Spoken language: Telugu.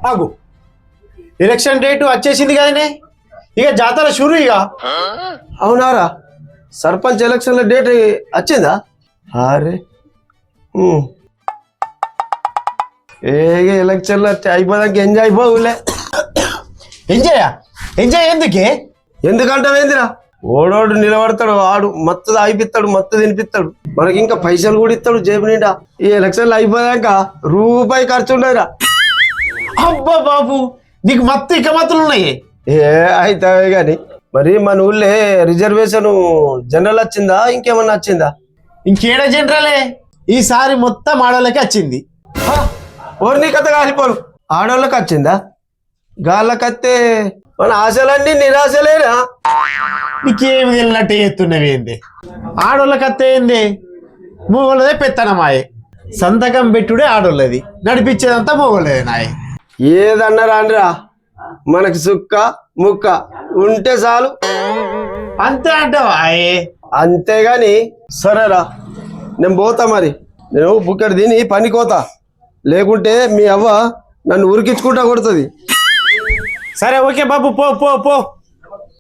ఆగు, ఎలక్షన్ డేట్ వచ్చేసింది కదనే, ఇక జాతర షురు ఇక. అవునారా సర్పంచ్ ఎలక్షన్ల డేట్ వచ్చిందా? అరే ఏ ఎలక్షన్లు అయిపోదాక ఎంజాయ్ అయిపోవులే. ఎంజాయ్ ఎందుకే? ఎందుకంటావేందిరా, ఓడోడు నిలబడతాడు, ఆడు మత్తు తాగిపిస్తాడు, మత్తు తినిపిస్తాడు, మనకి ఇంకా పైసలు కూడా ఇస్తాడు జేబు నిండా. ఈ ఎలక్షన్లు అయిపోయాక రూపాయి ఖర్చు ఉండదురా. అబ్బా బాబు, నీకు మత్తు ఇక మత్తులు ఉన్నాయి. ఏ అవుతావే గాని మరి మన ఊళ్ళే రిజర్వేషన్ జనరల్ వచ్చిందా ఇంకేమన్నా వచ్చిందా? ఇంకేడ జనరలే, ఈసారి మొత్తం ఆడోళ్ళకి వచ్చింది. ఓర్ని కథ కాలిపోను, ఆడోళ్ళకి వచ్చిందా? గాళ్ళకత్తే మన ఆశలన్నీ నిరాశలేనా? నీకేమి వెళ్ళినట్టు ఎత్తున్నవి ఏంది? ఆడోళ్ళకి అత్తే ఏంది, మూగోళ్ళదే పెత్తనమాయే. సంతకం పెట్టుడే ఆడోళ్ళది, నడిపించేదంతా మూగోళ్ళదే నాయే. ఏదన్నా రానిరా, మనకి సుక్క ముక్క ఉంటే చాలు. అంతే అంటావా? అంతేగాని సరేరా, నేను పోతా. మరి నేను బుక్కడి తిని పనికోతా, లేకుంటే మీ అవ్వ నన్ను ఉరికించుకుంటా కొడుతుంది. సరే ఓకే బాబు, పో పో పో.